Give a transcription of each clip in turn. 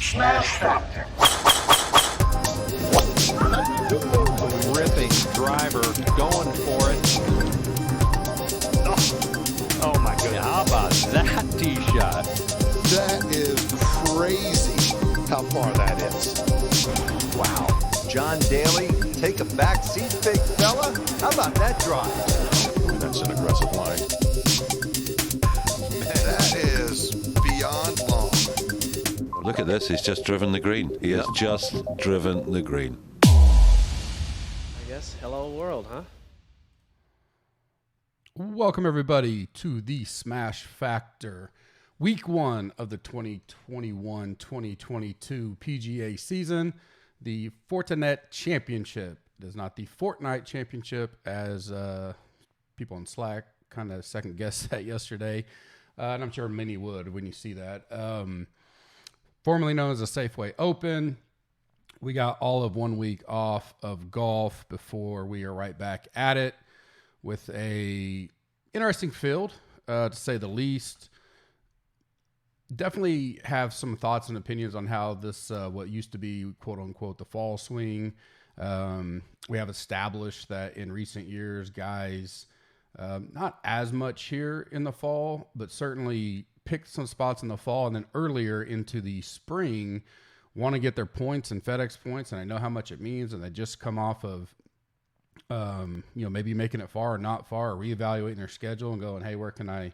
Smash Factor. Ripping driver, going for it. Oh my goodness. How about that tee shot? That is crazy how far that is. Wow. John Daly, take a back seat, big fella. How about that drive? That's an aggressive line. That is beyond long. Look at this, he's just driven the green. He has just driven the green. I guess hello world, huh? Welcome everybody to the Smash Factor, week one of the 2021-2022 PGA season, the Fortinet Championship. It is not the Fortnite Championship, as people in Slack kind of second guessed that yesterday, and I'm sure many would when you see that. Formerly known as the Safeway Open. We got all of 1 week off of golf before we are right back at it with a interesting field, to say the least. Definitely have some thoughts and opinions on how this, what used to be quote unquote the fall swing. We have established that in recent years, guys, not as much here in the fall, but certainly picked some spots in the fall and then earlier into the spring want to get their points and FedEx points. And I know how much it means. And they just come off of, maybe making it far or not far, or reevaluating their schedule and going, hey, where can I,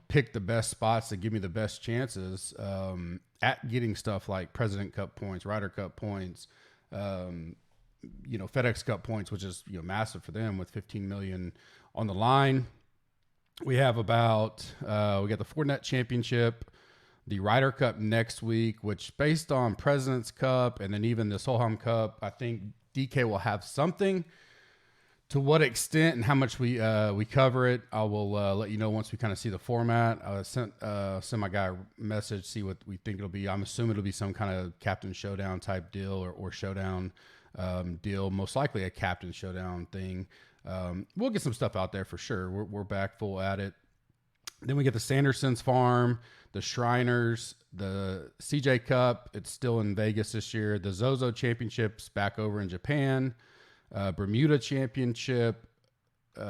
pick the best spots that give me the best chances at getting stuff like President Cup points, Ryder Cup points, FedEx Cup points, which is, massive for them with 15 million on the line. We have about, we got the Fortinet Championship, the Ryder Cup next week, which based on President's Cup and then even the Solheim Cup, I think DK will have something. To what extent and how much we cover it, I will let you know once we kind of see the format. I sent my guy a message, see what we think it'll be. I'm assuming it'll be some kind of Captain Showdown type deal or Showdown deal, most likely a Captain Showdown thing. We'll get some stuff out there for sure. We're back full at it. Then we get the Sanderson's Farm, the Shriners, the CJ Cup. It's still in Vegas this year. The Zozo Championships back over in Japan. Bermuda Championship, which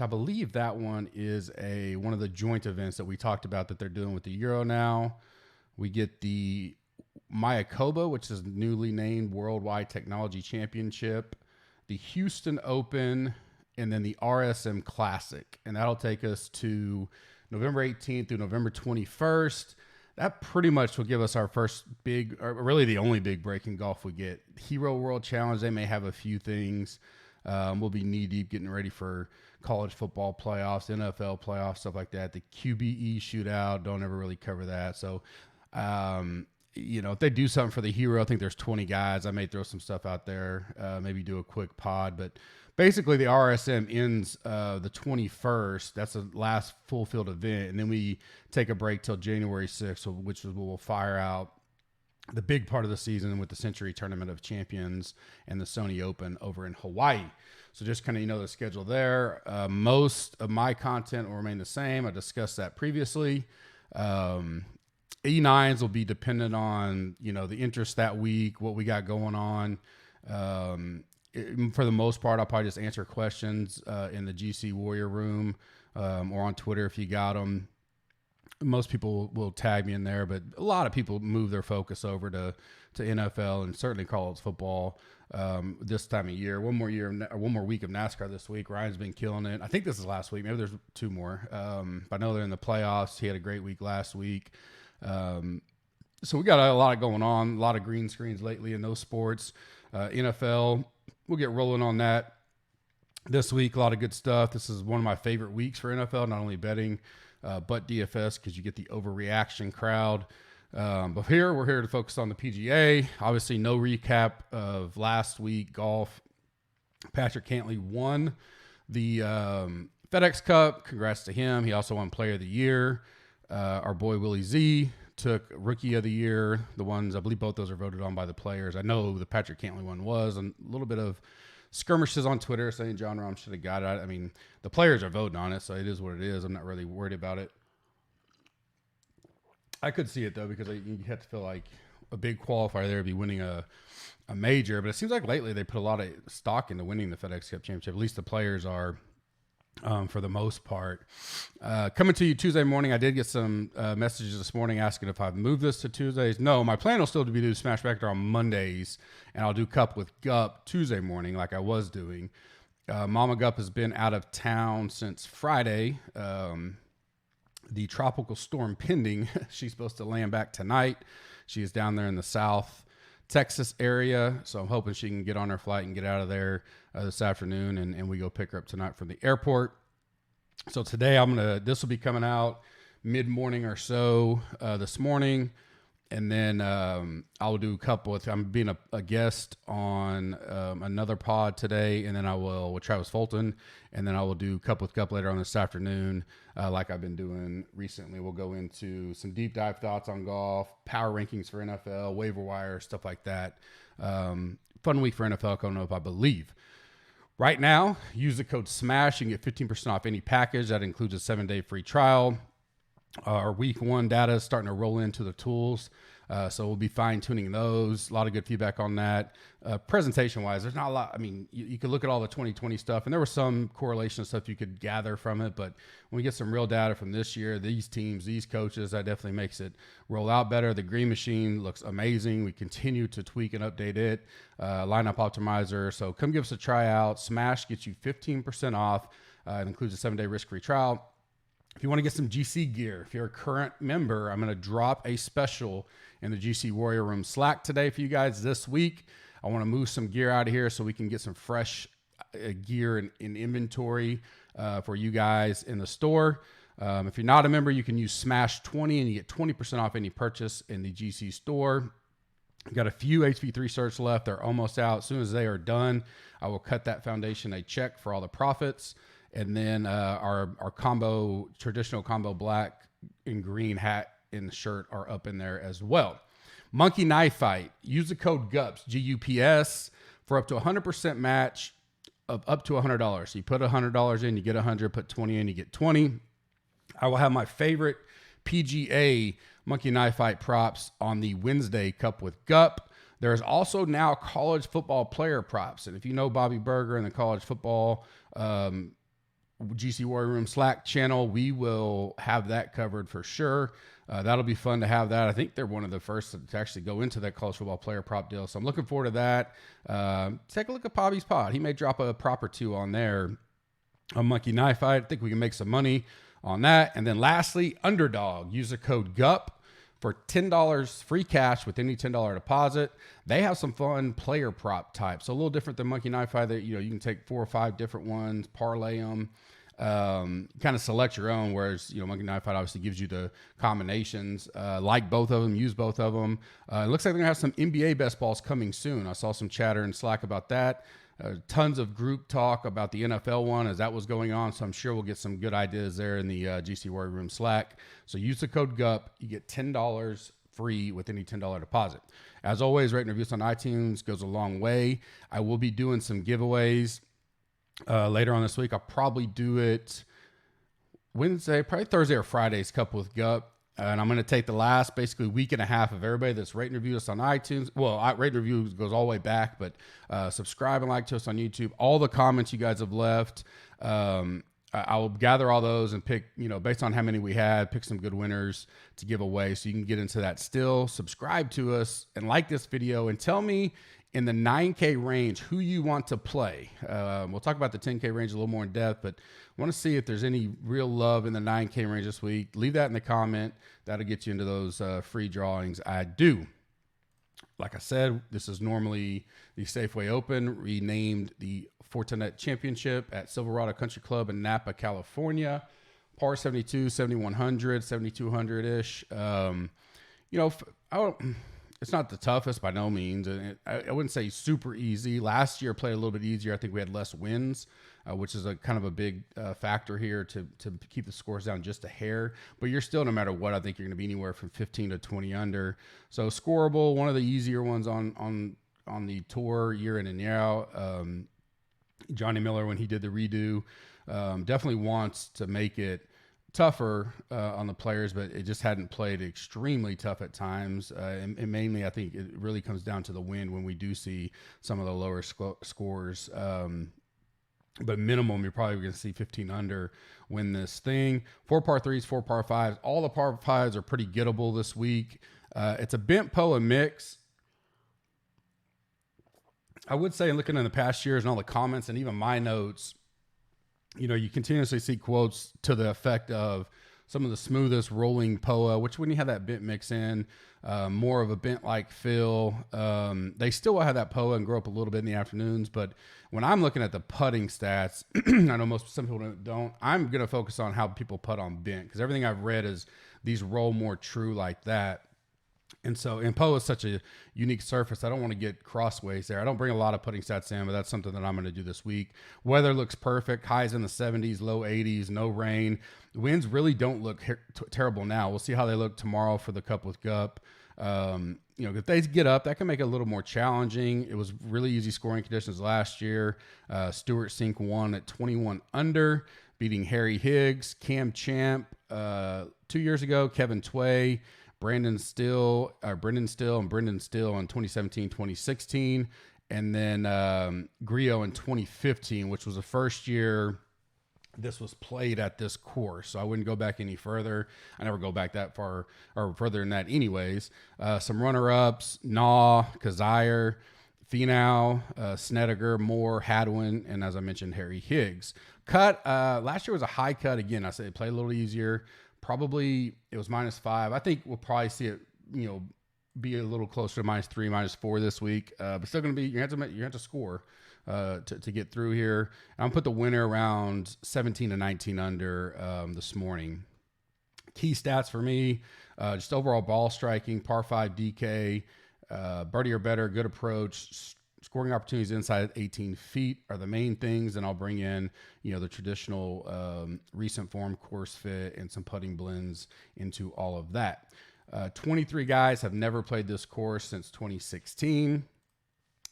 I believe that one is one of the joint events that we talked about that they're doing with the Euro now. We get the Mayakoba, which is newly named Worldwide Technology Championship, the Houston Open, and then the RSM Classic. And that'll take us to November 18th through November 21st. That pretty much will give us our first big, or really the only big break in golf we get. Hero World Challenge, they may have a few things. We'll be knee-deep getting ready for college football playoffs, NFL playoffs, stuff like that. The QBE shootout, don't ever really cover that. So, if they do something for the Hero, I think there's 20 guys. I may throw some stuff out there, maybe do a quick pod. But basically, the RSM ends the 21st. That's the last full field event. And then we take a break till January 6th, which is when we'll fire out the big part of the season with the Century Tournament of Champions and the Sony Open over in Hawaii. So just kind of, the schedule there. Most of my content will remain the same. I discussed that previously. E9s will be dependent on, the interest that week, what we got going on. For the most part, I'll probably just answer questions in the GC Warrior room or on Twitter if you got them. Most people will tag me in there, but a lot of people move their focus over to NFL and certainly college football this time of year. One more week of NASCAR this week. Ryan's been killing it. I think this is last week. Maybe there's two more. I know they're in the playoffs. He had a great week last week. So we got a lot going on, a lot of green screens lately in those sports. NFL, we'll get rolling on that this week. A lot of good stuff. This is one of my favorite weeks for NFL, not only betting, but DFS, because you get the overreaction crowd. But we're here to focus on the PGA. Obviously, no recap of last week golf. Patrick Cantlay won the FedEx Cup. Congrats to him. He also won Player of the Year. Our boy Willie Z took Rookie of the Year. The ones, I believe both those are voted on by the players. I know the Patrick Cantlay one was, and a little bit of skirmishes on Twitter saying John Rahm should have got it. I mean, the players are voting on it, so it is what it is. I'm not really worried about it. I could see it though, because you have to feel like a big qualifier there to be winning a major. But it seems like lately they put a lot of stock into winning the FedEx Cup Championship. At least the players are, for the most part. Coming to you Tuesday morning, I did get some messages this morning asking if I've moved this to Tuesdays. No, my plan will still be to do Smash Vector on Mondays, and I'll do Cup with Gup Tuesday morning like I was doing. Mama Gup has been out of town since Friday. The tropical storm pending. She's supposed to land back tonight. She is down there in the South Texas area, so I'm hoping she can get on her flight and get out of there this afternoon, and we go pick her up tonight from the airport. So today this will be coming out mid-morning or so this morning, and then I'll do a couple I'm being a guest on another pod today, and then I will with Travis Fulton, and then I will do Cup with Cup later on this afternoon, like I've been doing recently. We'll go into some deep dive thoughts on golf, power rankings for NFL, waiver wire, stuff like that. Fun week for NFL coming up, I believe. Right now, use the code SMASH. You can get 15% off any package. That includes a 7-day free trial. Our week 1 data is starting to roll into the tools. So we'll be fine tuning those. A lot of good feedback on that. Presentation wise, there's not a lot. I mean, you could look at all the 2020 stuff, and there was some correlation stuff you could gather from it. But when we get some real data from this year, these teams, these coaches, that definitely makes it roll out better. The green machine looks amazing. We continue to tweak and update it. Lineup optimizer. So come give us a try out. Smash gets you 15% off. It includes a 7-day risk-free trial. If you want to get some GC gear, if you're a current member, I'm going to drop a special in the GC Warrior Room Slack today for you guys this week. I want to move some gear out of here so we can get some fresh gear in inventory for you guys in the store. If you're not a member, you can use Smash 20 and you get 20% off any purchase in the GC store. We've got a few HV3 certs left. They're almost out. As soon as they are done, I will cut that foundation a check for all the profits. And then our traditional combo black and green hat and shirt are up in there as well. Monkey Knife Fight. Use the code GUPS, GUPS, for up to 100% match of up to $100. So you put $100 in, you get 100. Put 20 in, you get 20. I will have my favorite PGA Monkey Knife Fight props on the Wednesday Cup with Gup. There's also now college football player props. And if you know Bobby Berger and the college football GC Warrior Room Slack channel, we will have that covered for sure. That'll be fun to have that. I think they're one of the first to actually go into that college football player prop deal. So I'm looking forward to that. Take a look at Bobby's pod. He may drop a prop or two on there. A Monkey Knife Fight. I think we can make some money on that. And then lastly, Underdog. Use the code GUP for $10 free cash with any $10 deposit. They have some fun player prop types. So a little different than Monkey Knife Fight. That you can take 4 or 5 different ones, parlay them, kind of select your own. Whereas Monkey Knife Fight obviously gives you the combinations. Like both of them, use both of them. It looks like they're gonna have some NBA best balls coming soon. I saw some chatter in Slack about that. Tons of group talk about the NFL one as that was going on. So I'm sure we'll get some good ideas there in the GC Warrior Room Slack. So use the code GUP. You get $10 free with any $10 deposit. As always, rate and reviews on iTunes goes a long way. I will be doing some giveaways later on this week. I'll probably do it Wednesday, probably Thursday or Friday's Cup with Gup. And I'm going to take the last basically week and a half of everybody that's rate and review us on iTunes. Well, rate and review goes all the way back, but subscribe and like to us on YouTube. All the comments you guys have left, I will gather all those and pick, based on how many we had, pick some good winners to give away. So you can get into that still. Subscribe to us and like this video and tell me in the 9K range who you want to play. We'll talk about the 10K range a little more in depth, but I want to see if there's any real love in the 9K range this week. Leave that in the comment. That'll get you into those free drawings I do. Like I said, this is normally the Safeway Open, renamed the Fortinet Championship at Silverado Country Club in Napa, California. Par 72, 7,100, 7,200-ish. It's not the toughest by no means. And I wouldn't say super easy. Last year played a little bit easier. I think we had less wins, which is a kind of a big factor here to keep the scores down just a hair. But you're still, no matter what, I think you're going to be anywhere from 15 to 20 under. So scoreable, one of the easier ones on the tour year in and year out. Johnny Miller, when he did the redo, definitely wants to make it tougher on the players, but it just hadn't played extremely tough at times. And mainly, I think it really comes down to the wind when we do see some of the lower scores. But minimum, you're probably going to see 15 under win this thing. 4 par 3s, 4 par 5s. All the par 5s are pretty gettable this week. It's a bent POA mix. I would say, looking in the past years and all the comments and even my notes, you continuously see quotes to the effect of some of the smoothest rolling POA, which when you have that bent mix in, more of a bent-like feel. They still will have that POA and grow up a little bit in the afternoons, but when I'm looking at the putting stats, I know some people don't. I'm going to focus on how people putt on bent, because everything I've read is these roll more true like that. And POA is such a unique surface. I don't want to get crossways there. I don't bring a lot of putting stats in, but that's something that I'm going to do this week. Weather looks perfect. Highs in the 70s, low 80s, no rain. Winds really don't look terrible now. We'll see how they look tomorrow for the Cup with Gup. If they get up, that can make it a little more challenging. It was really easy scoring conditions last year. Stewart Cink won at 21 under, beating Harry Higgs, Cam Champ 2 years ago, Kevin Tway, Brendan Steele in 2017, 2016, and then Creel in 2015, which was the first year this was played at this course. So I wouldn't go back any further. I never go back that far or further than that anyways. Some runner-ups, Naw, Kazire, Finau, Snedeker, Moore, Hadwin, and as I mentioned, Harry Higgs. Cut, last year was a high cut. Again, I said it played a little easier. Probably it was -5. I think we'll probably see it, be a little closer to -3, -4 this week. But still going to be, you have to score to get through here. I'm put the winner around 17 to 19 under this morning. Key stats for me, just overall ball striking, par 5 DK, birdie or better, good approach, scoring opportunities inside 18 feet are the main things. And I'll bring in, the traditional recent form, course fit, and some putting blends into all of that. 23 guys have never played this course since 2016.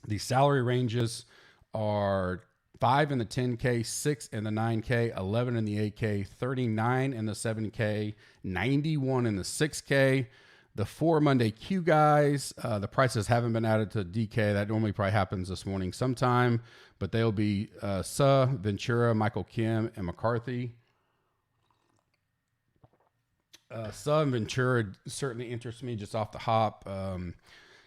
The salary ranges are 5 in the 10K, 6 in the 9K, 11 in the 8K, 39 in the 7K, 91 in the 6K. The 4 Monday Q guys, the prices haven't been added to DK. That normally probably happens this morning sometime, but they'll be Suh, Ventura, Michael Kim, and McCarthy. Suh and Ventura certainly interest me just off the hop.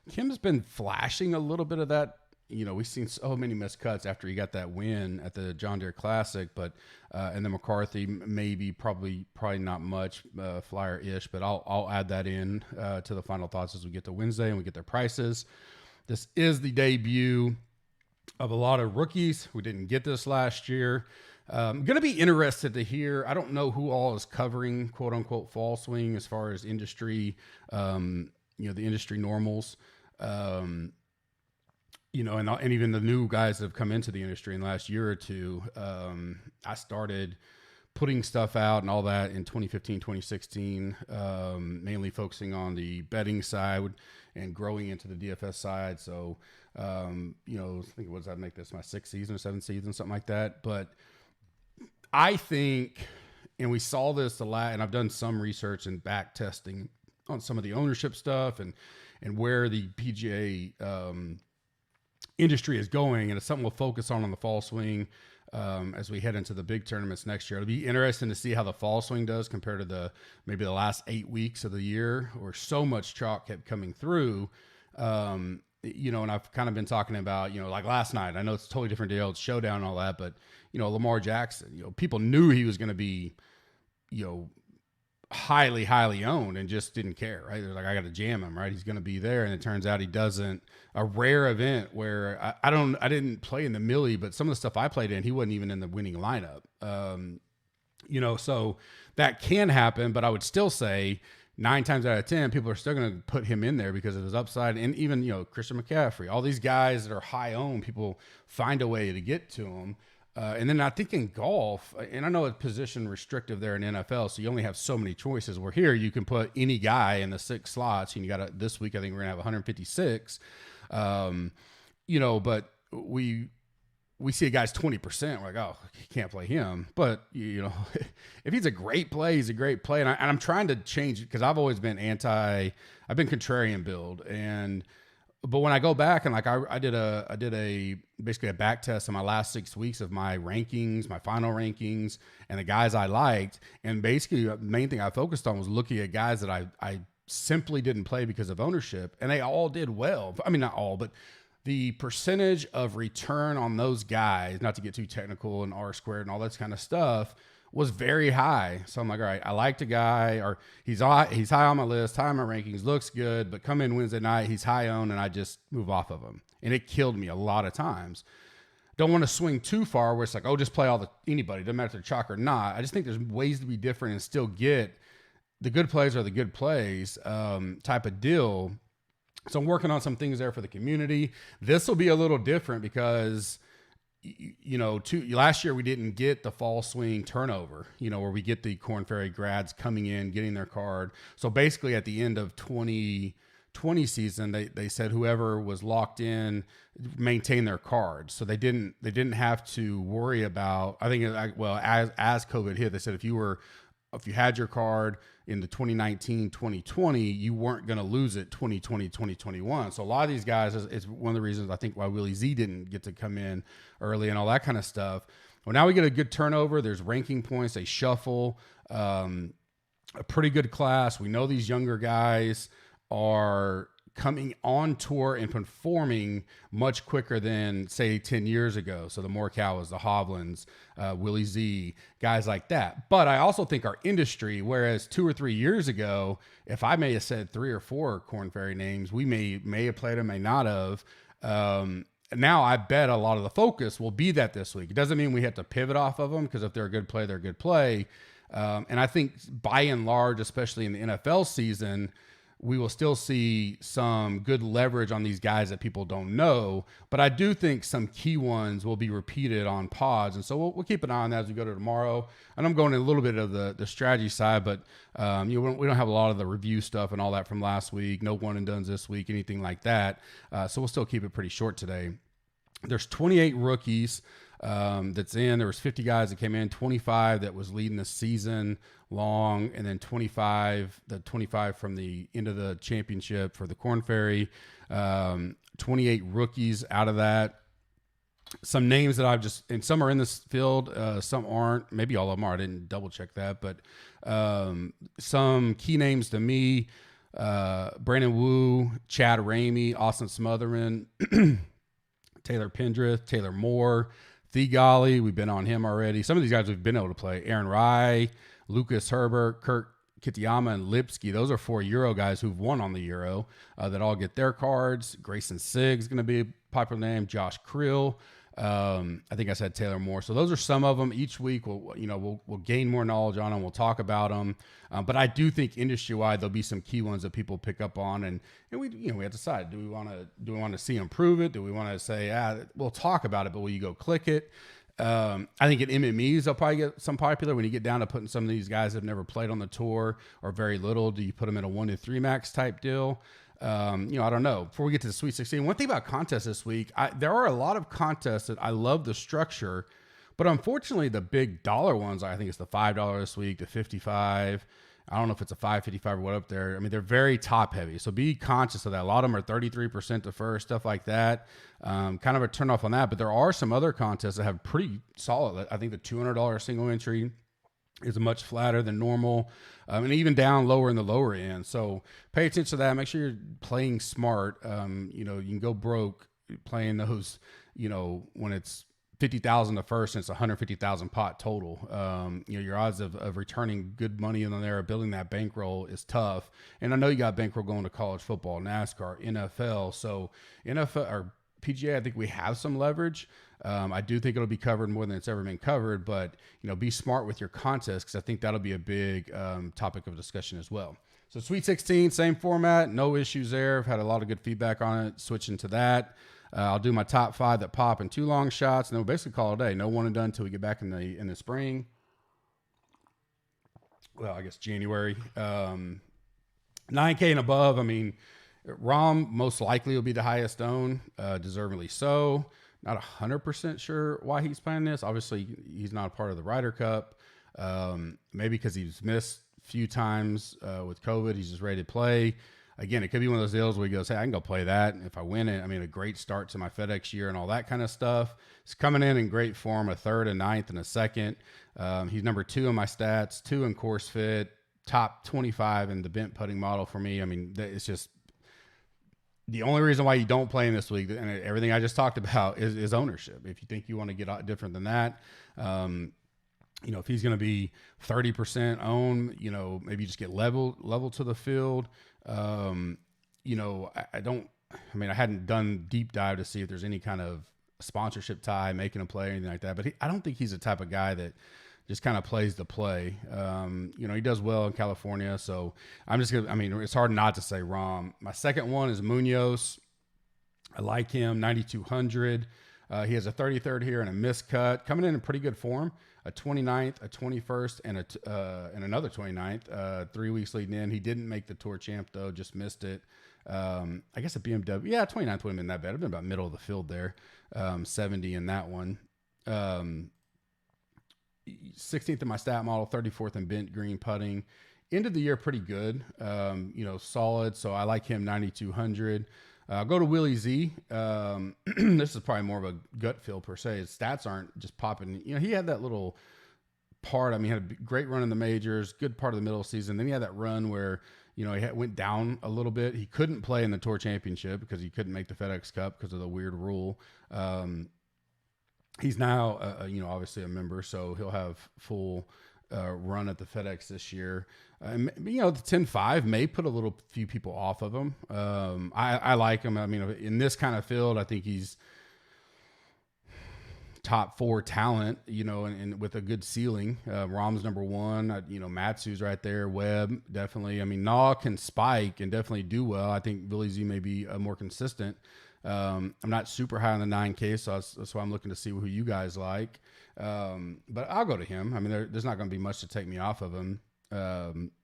Kim's been flashing a little bit of that. We've seen so many missed cuts after he got that win at the John Deere Classic, but and then McCarthy maybe probably not much flyer-ish, but I'll add that in to the final thoughts as we get to Wednesday and we get their prices. This is the debut of a lot of rookies. We didn't get this last year. I'm going to be interested to hear. I don't know who all is covering quote unquote fall swing as far as industry, the industry normals. And even the new guys that have come into the industry in the last year or two. I started putting stuff out and all that in 2015, 2016, mainly focusing on the betting side and growing into the DFS side. So, I think what does that make this, my 6th season or 7th season, something like that. But I think, and we saw this a lot, and I've done some research and back testing on some of the ownership stuff and where the PGA, industry is going, and it's something we'll focus on the fall swing as we head into the big tournaments next year. It'll be interesting to see how the fall swing does compared to maybe the last 8 weeks of the year, where so much chalk kept coming through. And I've kind of been talking about, like last night, I know it's a totally different deal, it's showdown and all that, but Lamar Jackson, people knew he was going to be, highly owned and just didn't care, right? They're like, I got to jam him, right? He's going to be there. And it turns out he doesn't. A rare event where I didn't play in the Millie, but some of the stuff I played in, he wasn't even in the winning lineup. So that can happen, but I would still say 9 times out of 10, people are still going to put him in there because of his upside. And even, Christian McCaffrey, all these guys that are high owned, people find a way to get to them. And then I think in golf, and I know it's position restrictive there in NFL, so you only have so many choices. Where here you can put any guy in the 6 slots, and you got this week I think we're gonna have 156. But we see a guy's 20%. We're like, oh, you can't play him. But, you know, if he's a great play, he's a great play. And I'm trying to change it because I've always been I've been contrarian build. But when I go back and like I did basically a back test in my last 6 weeks of my rankings, my final rankings, and the guys I liked. And basically the main thing I focused on was looking at guys that I simply didn't play because of ownership. And they all did well. I mean, not all, but the percentage of return on those guys, not to get too technical and R squared and all that kind of stuff, was very high. So I'm like, all right, I liked a guy, or he's high on my list, high on my rankings, looks good, but come in Wednesday night, he's high owned, and I just move off of him. And it killed me a lot of times. Don't want to swing too far where it's like, oh, just play anybody, doesn't matter if they're chalk or not. I just think there's ways to be different and still get the good plays are the good plays type of deal. So I'm working on some things there for the community. This will be a little different because, you know, last year we didn't get the fall swing turnover, you know, where we get the Korn Ferry grads coming in, getting their card. So basically at the end of 2020 season, they said whoever was locked in maintained their cards. So they didn't have to worry about, I think, as COVID hit, they said if you had your card in the 2019, 2020, you weren't going to lose it 2020, 2021. So a lot of these guys, it's one of the reasons I think why Willie Z didn't get to come in early and all that kind of stuff. Well, now we get a good turnover. There's ranking points. They shuffle a pretty good class. We know these younger guys are coming on tour and performing much quicker than, say, 10 years ago. So the Morikawas, the Hovlands, Willie Z, guys like that. But I also think our industry, whereas 2 or 3 years ago, if I may have said 3 or 4 Korn Ferry names, we may have played them, may not have. Now I bet a lot of the focus will be that this week. It doesn't mean we have to pivot off of them, because if they're a good play, they're a good play. And I think by and large, especially in the NFL season, we will still see some good leverage on these guys that people don't know. But I do think some key ones will be repeated on pods. And so we'll keep an eye on that as we go to tomorrow. And I'm going in a little bit of the strategy side, but we don't have a lot of the review stuff and all that from last week. No one and dones this week, anything like that. So we'll still keep it pretty short today. There's 28 rookies that's in. There was 50 guys that came in, 25 that was leading the season long, and then 25 from the end of the championship for the Korn Ferry. 28 rookies out of that. Some names that and some are in this field, some aren't. Maybe all of them are. I didn't double check that, but some key names to me: Brandon Wu, Chad Ramey, Austin Smotherman, Taylor Pendrith, Taylor Moore, Golly, we've been on him already. Some of these guys we've been able to play. Aaron Rye, Lucas Herbert, Kurt Kitayama, and Lipsky. Those are 4 Euro guys who've won on the Euro that all get their cards. Grayson Siggs going to be a popular name. Josh Creel. I think I said Taylor Moore. So those are some of them. Each week we'll gain more knowledge on them. We'll talk about them. But I do think industry-wide there'll be some key ones that people pick up on, and we have to decide: do we want to see them prove it? Do we want to say we'll talk about it, but will you go click it? I think at MMEs they'll probably get some popular when you get down to putting some of these guys that have never played on the tour or very little. Do you put them in a 1 to 3 max type deal? I don't know. Before we get to the Sweet 16, one thing about contests this week, there are a lot of contests that I love the structure, but unfortunately the big dollar ones, I think it's the $5 this week, the $55. I don't know if it's a $5.55 or what up there. I mean, they're very top heavy. So be conscious of that. A lot of them are 33% to first, stuff like that. Kind of a turn off on that, but there are some other contests that have pretty solid. I think the $200 single entry is much flatter than normal, and even down lower in the lower end. So pay attention to that. Make sure you're playing smart. You can go broke playing those, when it's 50,000 the first and it's 150,000 pot total. Your odds of returning good money in there or building that bankroll is tough. And I know you got bankroll going to college football, NASCAR, NFL. So NFL or PGA, I think we have some leverage. I do think it'll be covered more than it's ever been covered, but be smart with your contest, because I think that'll be a big topic of discussion as well. So Sweet 16, same format, no issues there. I've had a lot of good feedback on it. Switching to that, I'll do my top 5 that pop and 2 long shots, and then we'll basically call it a day. No one and done until we get back in the spring. Well, I guess January. 9K and above. I mean, Rom most likely will be the highest owned, deservedly so. Not 100% sure why he's playing this. Obviously, he's not a part of the Ryder Cup. Maybe because he's missed a few times with COVID. He's just ready to play. Again, it could be one of those deals where he goes, hey, I can go play that. And if I win it, I mean, a great start to my FedEx year and all that kind of stuff. He's coming in great form, a third, a ninth, and a second. He's number 2 in my stats, 2 in course fit, top 25 in the bent putting model for me. I mean, it's just the only reason why you don't play in this week, and everything I just talked about, is ownership. If you think you want to get out different than that, you know, if he's going to be 30% owned, you know, maybe just get level to the field. You know, I mean, I hadn't done deep dive to see if there's any kind of sponsorship tie, making a play or anything like that, but I don't think he's the type of guy that just kind of plays the play. You know, he does well in California, so I'm just going to, I mean, it's hard not to say Rahm. My second one is Munoz. I like him, 9,200. He has a 33rd here and a miscut, coming in pretty good form. A 29th, a 21st, and another 29th, 3 weeks leading in. He didn't make the Tour Champ, though, just missed it. I guess a BMW, 29th wouldn't have been that bad. It'd been about middle of the field there, 70 in that one. 16th in my stat model, 34th in bent green putting. End of the year pretty good, you know, solid. So I like him, 9,200. Go to Willie Z. This is probably more of a gut feel per se. His stats aren't just popping. You know, he had that little part. I mean, he had a great run in the majors, good part of the middle of the season. Then he had that run where, you know, he went down a little bit. He couldn't play in the Tour Championship because he couldn't make the FedEx Cup because of the weird rule. He's now, you know, obviously a member, so he'll have full run at the FedEx this year. You know, the 10-5 may put a few people off of him. I like him. I mean, in this kind of field, I think he's top 4 talent, you know, and with a good ceiling. Rahm's number 1. You know, Matsu's right there. Webb, definitely. I mean, Naw can spike and definitely do well. I think Billy Z may be more consistent. I'm not super high on the 9K, so that's why I'm looking to see who you guys like. But I'll go to him. I mean, there's not going to be much to take me off of him.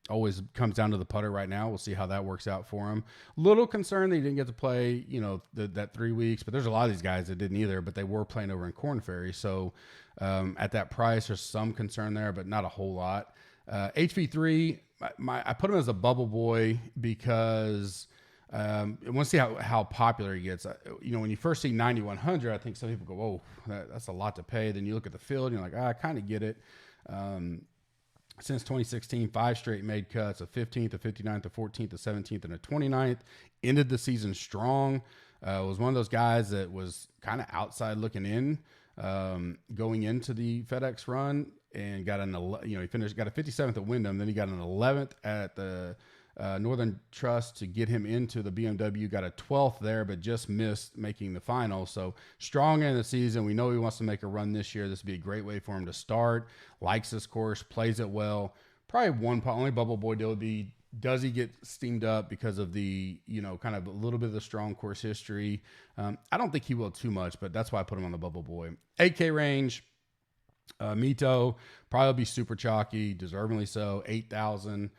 Always comes down to the putter right now. We'll see how that works out for him. Little concerned that he didn't get to play, you know, that 3 weeks, but there's a lot of these guys that didn't either, but they were playing over in Korn Ferry. So, at that price, there's some concern there, but not a whole lot. HV3, I put him as a bubble boy because, I want to see how popular he gets. You know, when you first see 9,100, I think some people go, whoa, that's a lot to pay. Then you look at the field and you're like, I kind of get it. Since 2016, 5 straight made cuts, a 15th, a 59th, a 14th, a 17th, and a 29th. Ended the season strong. Was one of those guys that was kind of outside looking in, going into the FedEx run, and got he got a 57th at Wyndham, then he got an 11th at the Northern Trust to get him into the BMW. Got a 12th there, but just missed making the final. So strong in the season. We know he wants to make a run this year. This would be a great way for him to start. Likes this course, plays it well. Probably only bubble boy deal would be, does he get steamed up because of the, you know, kind of a little bit of the strong course history? I don't think he will too much, but that's why I put him on the bubble boy. 8K range, Mito, probably be super chalky, deservingly so, $8,000.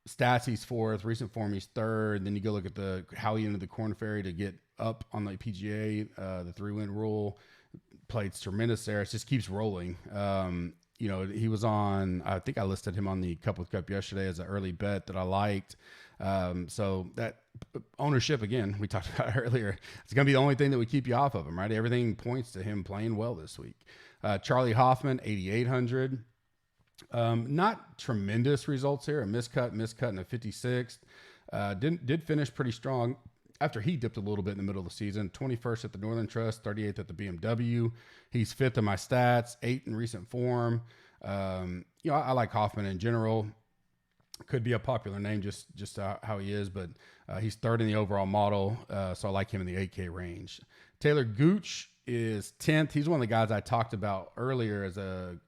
Stats, he's 4th. Recent form, he's 3rd. Then you go look at how he entered the Korn Ferry to get up on the PGA, the 3-win rule. Played tremendous there. It just keeps rolling. You know, he was on, I think I listed him on the Cup with Cup yesterday as an early bet that I liked. So that ownership, again, we talked about earlier, it's going to be the only thing that would keep you off of him, right? Everything points to him playing well this week. Charlie Hoffman, 8,800. Not tremendous results here. A miscut, and a 56th. Did finish pretty strong after he dipped a little bit in the middle of the season. 21st at the Northern Trust, 38th at the BMW. He's 5th in my stats, 8th in recent form. You know, I like Hoffman in general. Could be a popular name just how he is, but he's 3rd in the overall model, so I like him in the 8K range. Taylor Gooch is 10th. He's one of the guys I talked about earlier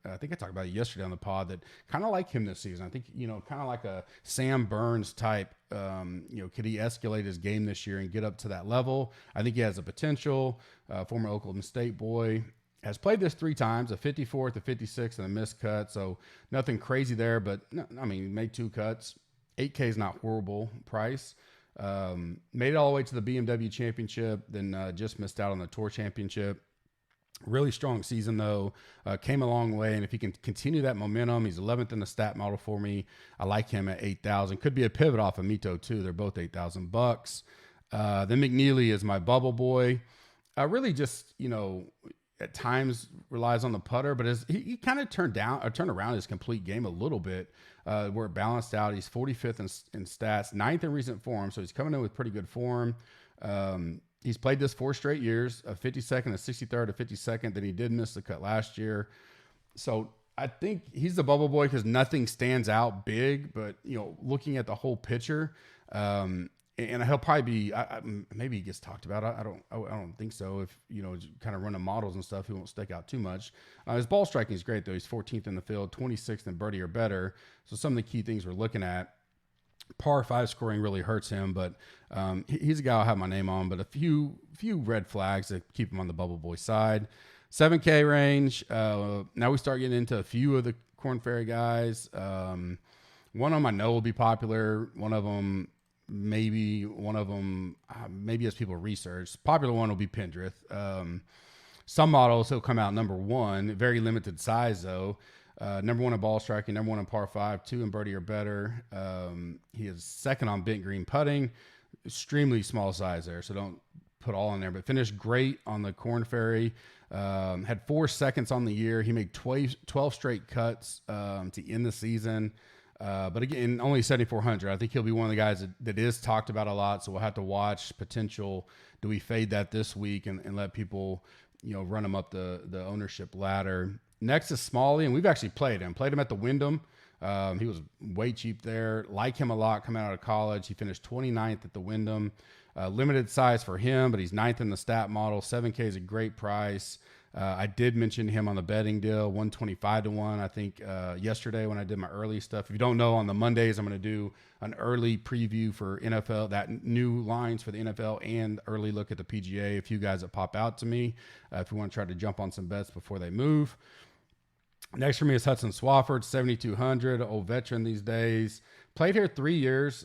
I think I talked about it yesterday on the pod, that kind of like him this season. I think, you know, kind of like a Sam Burns type, you know, could he escalate his game this year and get up to that level? I think he has a potential. Former Oklahoma State boy, has played this 3 times, a 54th, a 56th, and a missed cut. So nothing crazy there, but I mean, made 2 cuts. 8K is not horrible price. Made it all the way to the BMW Championship, then just missed out on the Tour Championship. Really strong season, though. Came a long way, and if he can continue that momentum, he's 11th in the stat model for me. I like him at 8,000. Could be a pivot off of Mito, too. They're both $8,000. Then McNeely is my bubble boy. Really just, at times relies on the putter, but he kind of turned around his complete game a little bit, where it balanced out. He's 45th in stats, 9th in recent form, so he's coming in with pretty good form. He's played this 4 straight years, a 52nd, a 63rd, a 52nd. Then he did miss the cut last year. So I think he's the bubble boy because nothing stands out big, but looking at the whole picture, and he'll probably be, maybe he gets talked about. I don't think so. If kind of running models and stuff, he won't stick out too much. His ball striking is great though. He's 14th in the field, 26th in birdie or better. So some of the key things we're looking at. Par 5 scoring really hurts him, but he's a guy I'll have my name on. But a few red flags that keep him on the bubble boy side. 7K range. Now we start getting into a few of the Korn Ferry guys. One of them I know will be popular. One of them maybe as people research. Popular one will be Pendrith. Some models he'll come out number 1. Very limited size though. Number 1 in ball striking, number 1 in par 5, 2 in birdie or better. He is second on bent green putting. Extremely small size there, so don't put all in there. But finished great on the Korn Ferry. Had 4 seconds on the year. He made 12 straight cuts to end the season. But again, only 7,400. I think he'll be one of the guys that is talked about a lot. So we'll have to watch potential. Do we fade that this week and let people, run him up the ownership ladder? Next is Smalley, and we've actually played him. Played him at the Wyndham. He was way cheap there. Like him a lot coming out of college. He finished 29th at the Wyndham. Limited size for him, but he's 9th in the stat model. 7K is a great price. I did mention him on the betting deal, 125-1, I think, yesterday when I did my early stuff. If you don't know, on the Mondays, I'm going to do an early preview for NFL, that new lines for the NFL, and early look at the PGA. A few guys that pop out to me if you want to try to jump on some bets before they move. Next for me is Hudson Swafford, 7,200, old veteran these days. Played here 3 years,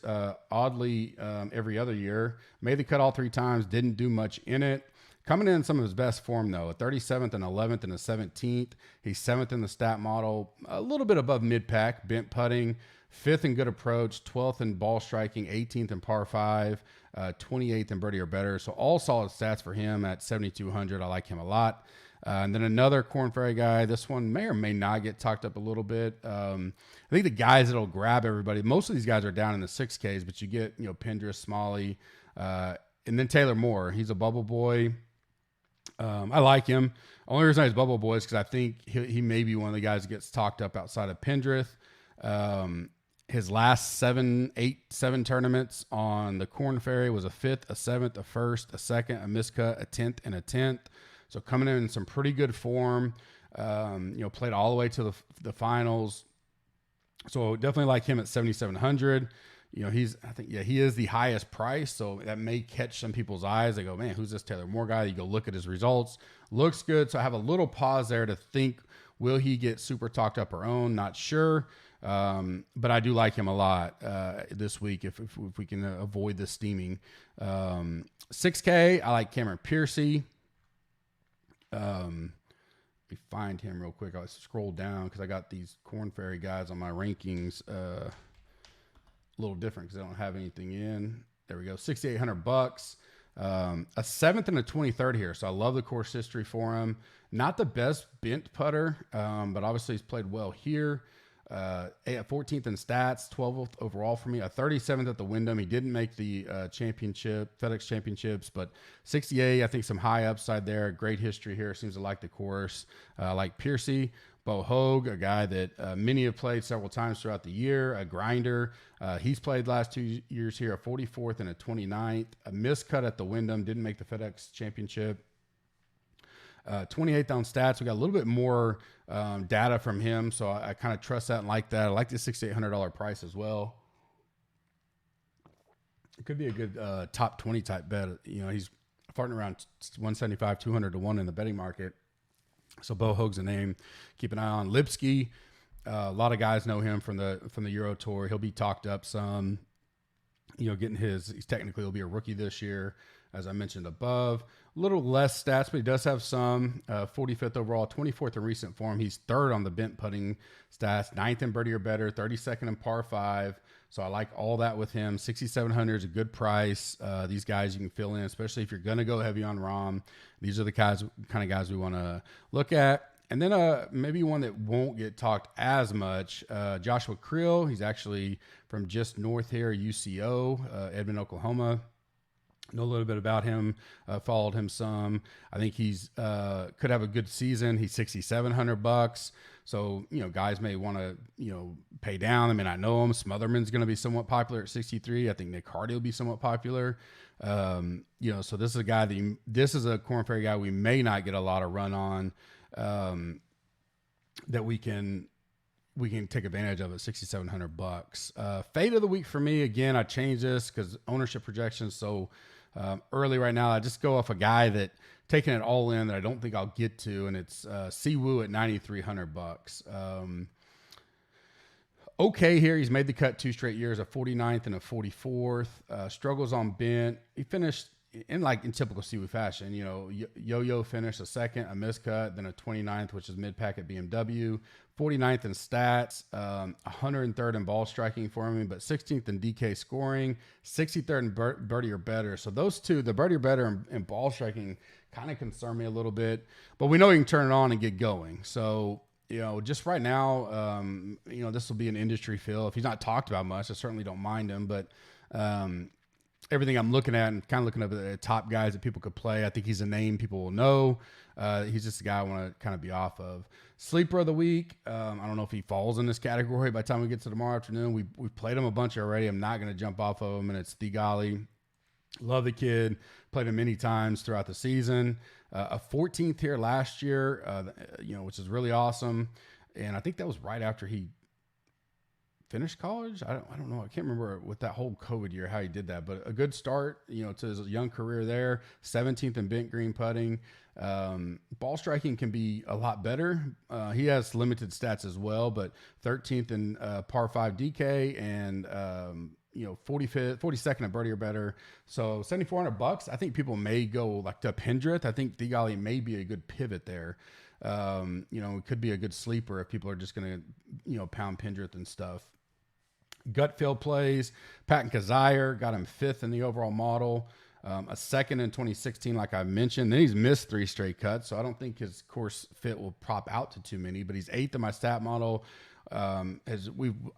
oddly every other year. Made the cut all 3 times, didn't do much in it. Coming in some of his best form, though, a 37th and 11th and a 17th. He's 7th in the stat model, a little bit above mid-pack, bent putting, 5th in good approach, 12th in ball striking, 18th in par 5, 28th in birdie or better. So all solid stats for him at 7,200. I like him a lot. And then another Korn Ferry guy. This one may or may not get talked up a little bit. I think the guys that'll grab everybody, most of these guys are down in the 6Ks, but you get, Pendrith, Smalley, and then Taylor Moore. He's a bubble boy. I like him. Only reason he's bubble boy is because I think he may be one of the guys that gets talked up outside of Pendrith. His last 7 tournaments on the Korn Ferry was a 5th, a 7th, a 1st, a 2nd, a miscut, a 10th, and a 10th. So coming in some pretty good form, played all the way to the finals. So definitely like him at 7,700. He is the highest price. So that may catch some people's eyes. They go, man, who's this Taylor Moore guy? You go look at his results. Looks good. So I have a little pause there to think, will he get super talked up or owned? Not sure. But I do like him a lot this week if we can avoid the steaming. 6K, I like Cameron Piercy. Let me find him real quick. I'll scroll down because I got these Korn Ferry guys on my rankings a little different because I don't have anything in. There we go, $6,800. A 7th and a 23rd here, so I love the course history for him. Not the best bent putter, but obviously he's played well here. 14th in stats, 12th overall for me, a 37th at the Wyndham. He didn't make the FedEx Championships, but 68, I think some high upside there. Great history here. Seems to like the course. Like Piercy. Bo Hogue, a guy that many have played several times throughout the year, a grinder. He's played last 2 years here, a 44th and a 29th. A miscut at the Wyndham, didn't make the FedEx Championship. 28th on stats. We got a little bit more data from him, so I kind of trust that and like that. I like the $6,800 price as well. It could be a good top 20 type bet. He's farting around 175, 200-1 in the betting market. So Bo Hogue's a name. Keep an eye on. Lipsky. A lot of guys know him from the Euro Tour. He'll be talked up some. getting he's technically will be a rookie this year, as I mentioned above. A little less stats, but he does have some. 45th overall, 24th in recent form. He's third on the bent putting stats, 9th in birdie or better, 32nd in par 5. So I like all that with him. 6,700 is a good price. These guys you can fill in, especially if you're going to go heavy on Rahm. These are the kind of guys we want to look at. And then maybe one that won't get talked as much, Joshua Creel. He's actually from just north here, UCO, Edmond, Oklahoma. Know a little bit about him, followed him some. I think he's could have a good season. He's $6,700. So, guys may want to, pay down. I mean, I know him. Smotherman's going to be somewhat popular at 63. I think Nick Hardy will be somewhat popular. So this is a guy this is a Korn Ferry guy we may not get a lot of run on, that we can take advantage of at $6,700. Fade of the week for me, again, I changed this because ownership projections so early right now. I just go off a guy that taking it all in that I don't think I'll get to, and it's Siwoo at $9,300. Okay here. He's made the cut 2 straight years, a 49th and a 44th. Struggles on bent. He finished in typical Siwoo fashion, Yo-Yo finished a second, a miscut, then a 29th, which is mid-pack at BMW, 49th in stats, 103rd in ball striking for me, but 16th in DK scoring, 63rd in birdie or better. So those two, the birdie or better and ball striking, kind of concern me a little bit, but we know he can turn it on and get going. So, just right now, this will be an industry feel. If he's not talked about much, I certainly don't mind him, but everything I'm looking at and kind of looking up at the top guys that people could play, I think he's a name people will know. He's just a guy I want to kind of be off of. Sleeper of the week. I don't know if he falls in this category by the time we get to tomorrow afternoon. We've played him a bunch already. I'm not going to jump off of him, and it's Thigali. Love the kid. Played him many times throughout the season. A 14th here last year, which is really awesome. And I think that was right after he finished college. I don't know. I can't remember with that whole COVID year how he did that, but a good start, to his young career there. 17th in bent green putting. Ball striking can be a lot better. He has limited stats as well, but 13th in par 5 DK and 42nd at birdie or better. So $7,400. I think people may go to Pendrith. I think Thigali may be a good pivot there. It could be a good sleeper if people are just going to, pound Pendrith and stuff. Gutfield plays. Patton Kazire got him 5th in the overall model. A second in 2016, like I mentioned. Then he's missed 3 straight cuts, so I don't think his course fit will prop out to too many. But he's 8th in my stat model. I've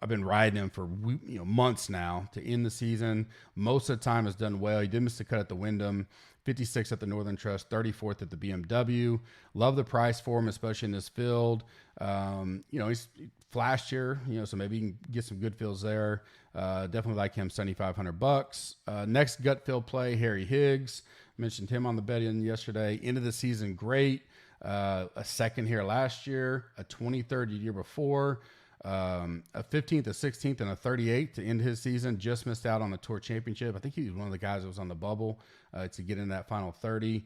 been riding him for months now to end the season. Most of the time has done well. He did miss the cut at the Wyndham. 56th at the Northern Trust, 34th at the BMW. Love the price for him, especially in this field. He's flashed here, so maybe you can get some good fills there. Definitely like him, $7,500. Next gut fill play, Harry Higgs. Mentioned him on the betting yesterday. End of the season, great. A second here last year, a 23rd the year before. A 15th, a 16th, and a 38th to end his season. Just missed out on the Tour Championship. I think he was one of the guys that was on the bubble to get in that final 30.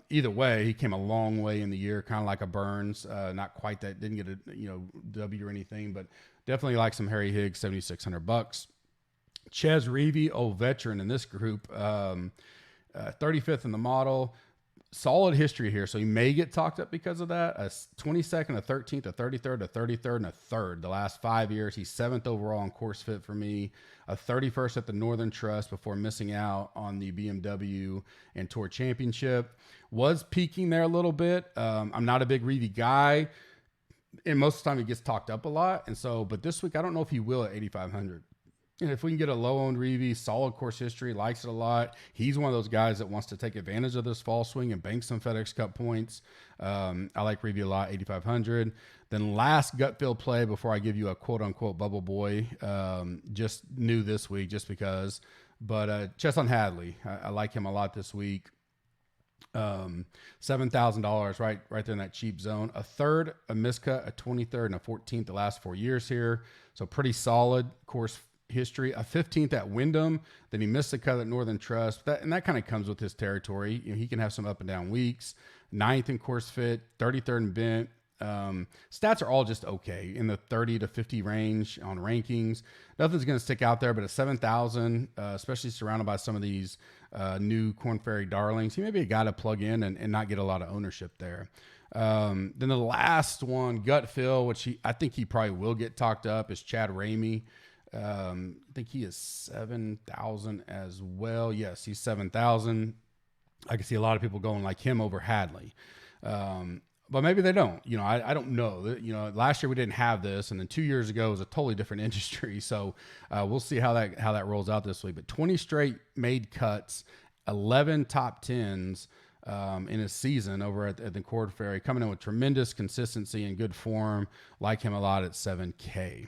Either way, he came a long way in the year, kind of like a Burns. Not quite that, didn't get a W or anything, but definitely like some Harry Higgs, $7,600. Ches Reavie, old veteran in this group, 35th in the model. Solid history here, so he may get talked up because of that. A 22nd, a 13th, a 33rd, a 33rd, and a 3rd. The last 5 years, he's 7th overall on course fit for me. A 31st at the Northern Trust before missing out on the BMW and Tour Championship. Was peaking there a little bit. I'm not a big Reavie guy, and most of the time he gets talked up a lot. And so, but this week I don't know if he will at 8,500. And if we can get a low-owned Reavie, solid course history, likes it a lot. He's one of those guys that wants to take advantage of this fall swing and bank some FedEx Cup points. I like Reavie a lot, 8,500. Then last gut fill play before I give you a quote-unquote bubble boy, just new this week just because. But Chesson Hadley, I like him a lot this week. $7,000 right there in that cheap zone. A 3rd, a miscut, a 23rd, and a 14th the last 4 years here. So pretty solid course history. A 15th at Wyndham, then he missed the cut at Northern Trust. That kind of comes with his territory. He can have some up and down weeks. 9th in course fit, 33rd in bent, Stats are all just okay in the 30 to 50 range on rankings. Nothing's going to stick out there, but at 7,000, especially surrounded by some of these new Korn Ferry darlings, he may be a guy to plug in and not get a lot of ownership there. Then the last one, Guptill, which I think he probably will get talked up, is Chad Ramey. I think he is 7,000 as well. Yes, he's 7,000. I can see a lot of people going like him over Hadley. But maybe they don't. I don't know. Last year we didn't have this, and then 2 years ago it was a totally different industry. So we'll see how that rolls out this week. But 20 straight made cuts, 11 top 10s in his season over at the Korn Ferry, coming in with tremendous consistency and good form. Like him a lot at 7K.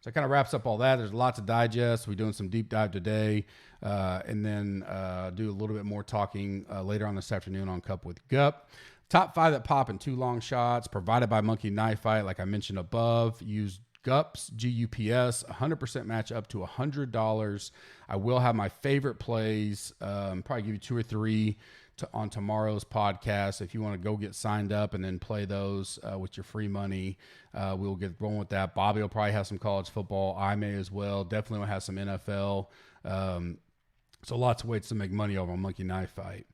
So that kind of wraps up all that. There's lots to digest. We're doing some deep dive today, and then do a little bit more talking later on this afternoon on Cup with Gup. Top 5 that pop in 2 long shots, provided by Monkey Knife Fight, like I mentioned above. Use GUPS, GUPS, 100% match up to $100. I will have my favorite plays, probably give you 2 or 3 on tomorrow's podcast. If you want to go get signed up and then play those with your free money, we'll get rolling with that. Bobby will probably have some college football. I may as well. Definitely will have some NFL. So lots of ways to make money over on Monkey Knife Fight.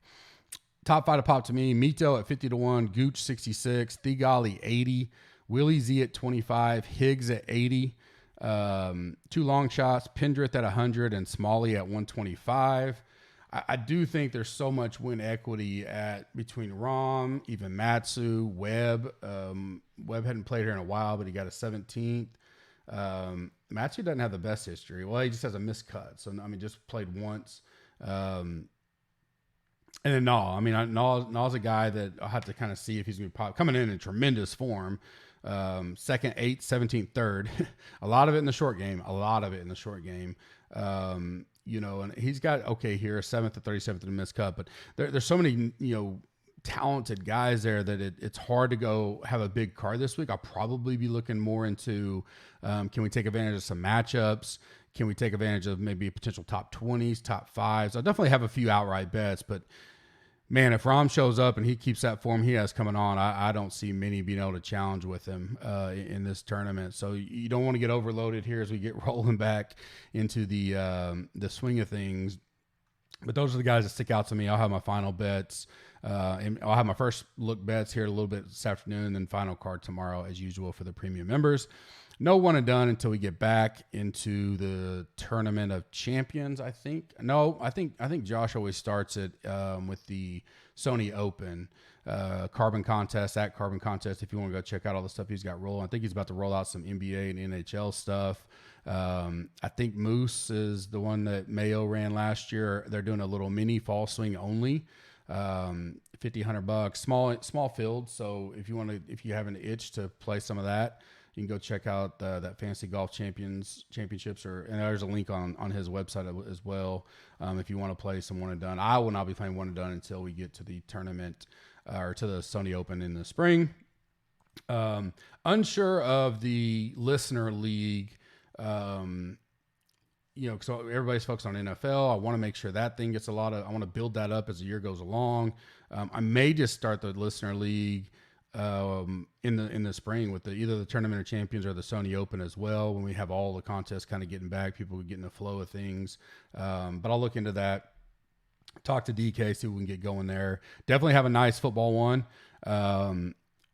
Top 5 to pop to me: Mito at 50-1, Gooch 66, Thigali 80, Willie Z at 25, Higgs at 80, 2 long shots, Pendrith at 100, and Smalley at 125. I do think there's so much win equity between Rom, even Matsu, Webb. Webb hadn't played here in a while, but he got a 17th. Matsu doesn't have the best history. Well, he just has a missed cut. So, just played once. And then Nall's a guy that I'll have to kind of see if he's going to be coming in tremendous form. 2nd, 8th, 17th, 3rd. A lot of it in the short game. And he's got here, 7th to 37th in the missed cut. But there's so many, talented guys there that it's hard to go have a big card this week. I'll probably be looking more into can we take advantage of some matchups? Can we take advantage of maybe potential top 20s, top 5s? I'll definitely have a few outright bets, but man, if Rom shows up and he keeps that form he has coming on, I don't see many being able to challenge with him in this tournament. So you don't want to get overloaded here as we get rolling back into the swing of things. But those are the guys that stick out to me. I'll have my final bets. And I'll have my first look bets here a little bit this afternoon, and then final card tomorrow as usual for the premium members. No one and done until we get back into the Tournament of Champions, I think. No, I think Josh always starts it with the Sony Open Carbon Contest, if you want to go check out all the stuff he's got rolling. I think he's about to roll out some NBA and NHL stuff. I think Moose is the one that Mayo ran last year. They're doing a little mini fall swing only. $50-100, small field. So if you have an itch to play some of that, you can go check out that Fantasy Golf Championships, and there's a link on his website as well. If you want to play some one and done, I will not be playing one and done until we get to the tournament or to the Sony Open in the spring. Unsure of the listener league. So everybody's focused on NFL. I want to make sure that thing gets I want to build that up as the year goes along. I may just start the listener league in the spring with either the Tournament of Champions or the Sony Open as well, when we have all the contests kind of getting back, people getting the flow of things. But I'll look into that. Talk to DK, see if we can get going there. Definitely have a nice football one.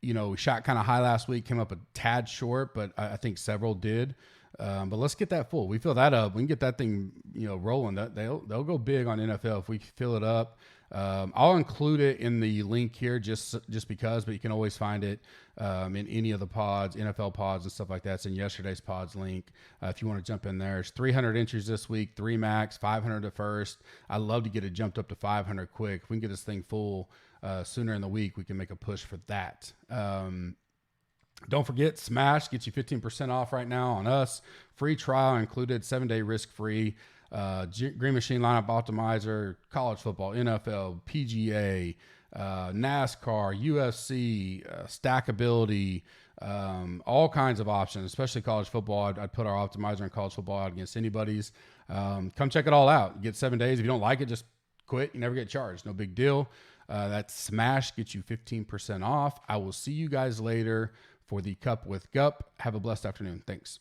We shot kind of high last week, came up a tad short, but I think several did. But let's get that full. We fill that up. We can get that thing, rolling. They'll go big on NFL if we fill it up. I'll include it in the link here just because, but you can always find it in any of the pods, NFL pods and stuff like that. It's in yesterday's pods link. If you want to jump in there, it's 300 entries this week, 3 max, 500 at first. I'd love to get it jumped up to 500 quick. If we can get this thing full sooner in the week, we can make a push for that. Don't forget, Smash gets you 15% off right now on us. Free trial included, 7-day risk-free. Green Machine Lineup Optimizer, college football, NFL, PGA, NASCAR, UFC, stackability, all kinds of options, especially college football. I'd put our optimizer in college football out against anybody's. Come check it all out. Get 7 days. If you don't like it, just quit. You never get charged. No big deal. That smash gets you 15% off. I will see you guys later for the Cup with Gup. Have a blessed afternoon. Thanks.